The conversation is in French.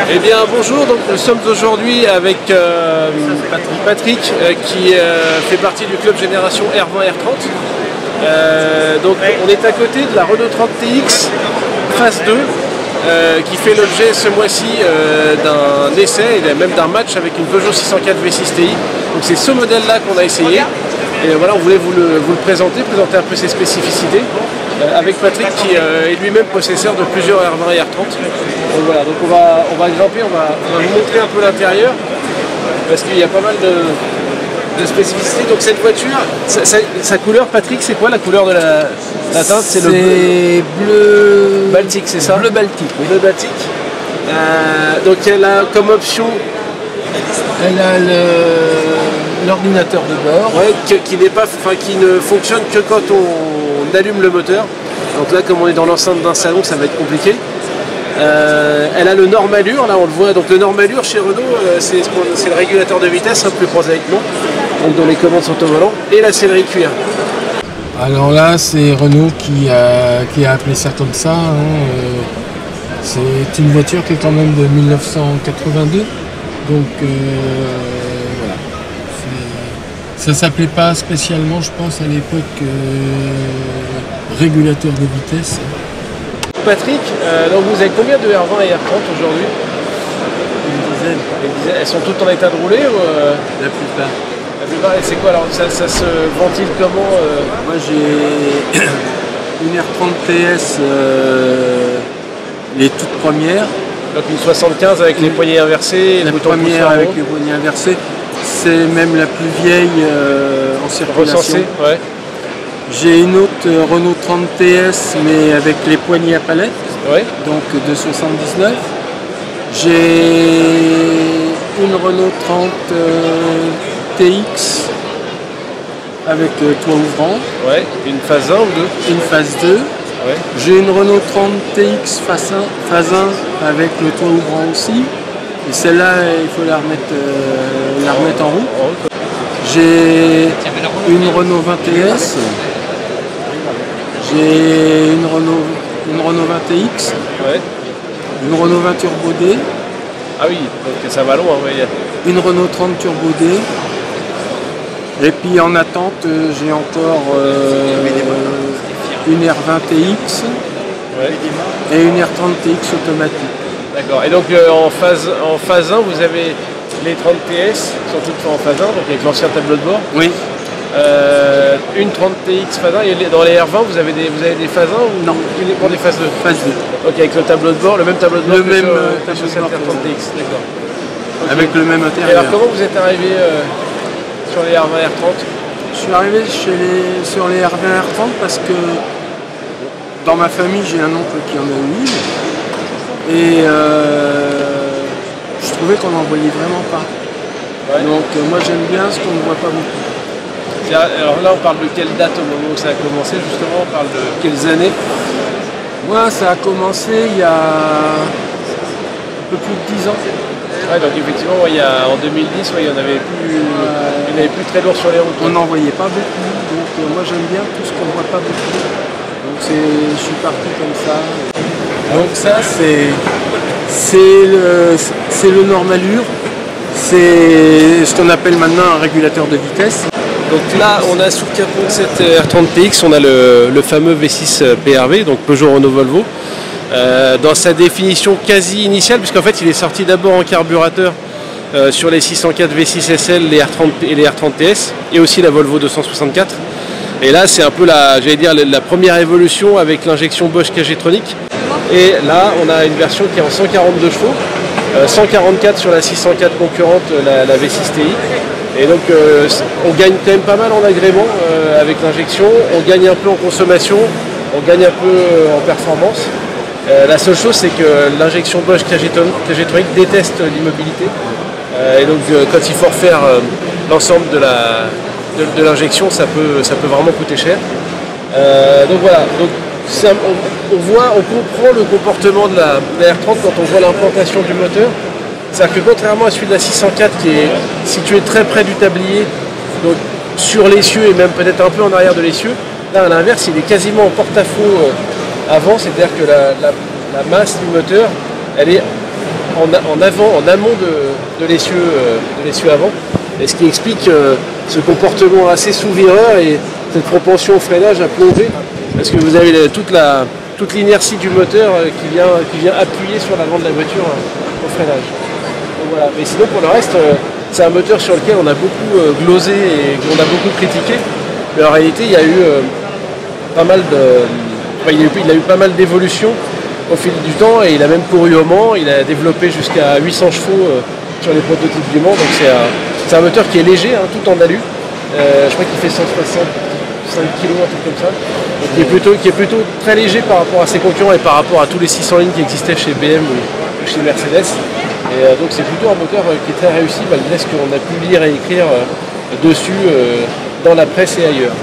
Eh bien bonjour, donc nous sommes aujourd'hui avec Patrick qui fait partie du club Génération R20 R30. Donc on est à côté de la Renault 30 TX phase 2 qui fait l'objet ce mois-ci d'un essai et même d'un match avec une Peugeot 604 V6 Ti. Donc c'est ce modèle-là qu'on a essayé. Et voilà, on voulait vous le présenter un peu ses spécificités, avec Patrick qui est lui-même possesseur de plusieurs R20 et R30. Donc voilà, donc on va grimper, on va vous montrer un peu l'intérieur, parce qu'il y a pas mal de spécificités. Donc cette voiture, sa couleur, Patrick, c'est quoi la couleur de la teinte? C'est le bleu Baltique, c'est ça? Bleu Baltique, oui. Bleu Baltique. Donc elle a comme option... Elle a l'ordinateur de bord. Ouais, qui ne fonctionne que quand on allume le moteur. Donc là, comme on est dans l'enceinte d'un salon, ça va être compliqué. Elle a le Normallure, là on le voit. Donc le Normallure chez Renault, c'est le régulateur de vitesse, plus prosaïquement, donc dont les commandes sont au volant, et la sellerie cuir. Alors là, c'est Renault qui a appelé ça comme ça. C'est une voiture qui est quand même de 1982. Donc voilà. Ça s'appelait pas spécialement, je pense, à l'époque régulateur de vitesse. Patrick, donc vous avez combien de R20 et R30 aujourd'hui? Une dizaine. Elles sont toutes en état de rouler ou La plupart. La plupart, et c'est quoi alors? Ça se ventile comment Moi j'ai une R30 TS, les toutes premières. Donc une 75 avec les poignées inversées, la première avec les poignées inversées, c'est même la plus vieille en circulation. Recensée, ouais. J'ai une autre Renault 30 TS mais avec les poignées à palette, ouais. Donc de 79. J'ai une Renault 30 TX avec toit ouvrant. Ouais. Une phase 1 ou 2? Une phase 2. Ouais. J'ai une Renault 30 TX phase 1 avec le toit ouvrant aussi. Et celle-là, il faut la remettre en route. J'ai une Renault 20 TS. J'ai une Renault 20 TX. Ouais. Une Renault 20 Turbo D. Ah oui, donc ça va loin. Ouais. Une Renault 30 Turbo D. Et puis en attente, j'ai encore une R20 TX, ouais. Et une R30 TX automatique. D'accord. Et donc en phase 1, vous avez les 30 TS, sont toutes en phase 1, donc avec l'ancien tableau de bord. Oui. Une 30 TX phase 1, et dans les R20, vous avez des phases 1 ou non, uniquement des phases 2? Phase 2. Ok, avec le tableau de bord, le même tableau de bord sur cette R30 TX, d'accord. Okay. Avec le même intérieur. Et alors comment vous êtes arrivé sur les R20 R30? Je suis arrivé sur les R20 R30 parce que dans ma famille, j'ai un oncle qui en a eu une. Et je trouvais qu'on n'en voyait vraiment pas. Ouais. Donc moi j'aime bien ce qu'on ne voit pas beaucoup. Alors là on parle de quelle date au moment où ça a commencé justement? On parle de quelles années? Moi ça a commencé il y a un peu plus de 10 ans. Ouais, donc effectivement en 2010 il n'y en avait plus très lourd sur les routes. On n'en voyait pas beaucoup, donc moi j'aime bien tout ce qu'on ne voit pas beaucoup. Donc je suis parti comme ça. Donc ça c'est le Normallure, c'est ce qu'on appelle maintenant un régulateur de vitesse. Donc là on a sous le capot de cette R30 TX, on a le fameux V6 PRV, donc Peugeot Renault Volvo, dans sa définition quasi initiale, puisqu'en fait il est sorti d'abord en carburateur sur les 604 V6 SL, les R30 et les R30 TS, et aussi la Volvo 264. Et là c'est un peu la première évolution avec l'injection Bosch K-Jetronic. Et là on a une version qui est en 142 chevaux, 144 sur la 604 concurrente, la V6 Ti. Et donc on gagne quand même pas mal en agrément avec l'injection, on gagne un peu en consommation, on gagne un peu en performance. La seule chose c'est que l'injection Bosch K-Jetronic déteste l'immobilité. Et donc quand il faut refaire l'ensemble de l'injection, ça peut vraiment coûter cher. Donc voilà, donc on comprend le comportement de la R30 quand on voit l'implantation du moteur. C'est-à-dire que contrairement à celui de la 604 qui est situé très près du tablier, donc sur l'essieu et même peut-être un peu en arrière de l'essieu, là à l'inverse il est quasiment en porte-à-faux avant, c'est-à-dire que la masse du moteur elle est en amont de l'essieu avant, et ce qui explique ce comportement assez sous-vireur et cette propension au freinage à plonger, parce que vous avez toute l'inertie du moteur qui vient appuyer sur l'avant de la voiture au freinage. Donc voilà. Mais sinon pour le reste, c'est un moteur sur lequel on a beaucoup glosé et qu'on a beaucoup critiqué, mais en réalité il y a eu il a eu pas mal d'évolutions au fil du temps, et il a même couru au Mans, il a développé jusqu'à 800 chevaux sur les prototypes du Mans, donc c'est un moteur qui est léger, tout en alu, je crois qu'il fait 165 kg, un truc comme ça, donc qui est plutôt très léger par rapport à ses concurrents et par rapport à tous les 600 lignes qui existaient chez BM ou chez Mercedes, et donc c'est plutôt un moteur qui est très réussi malgré ce qu'on a pu lire et écrire dessus dans la presse et ailleurs.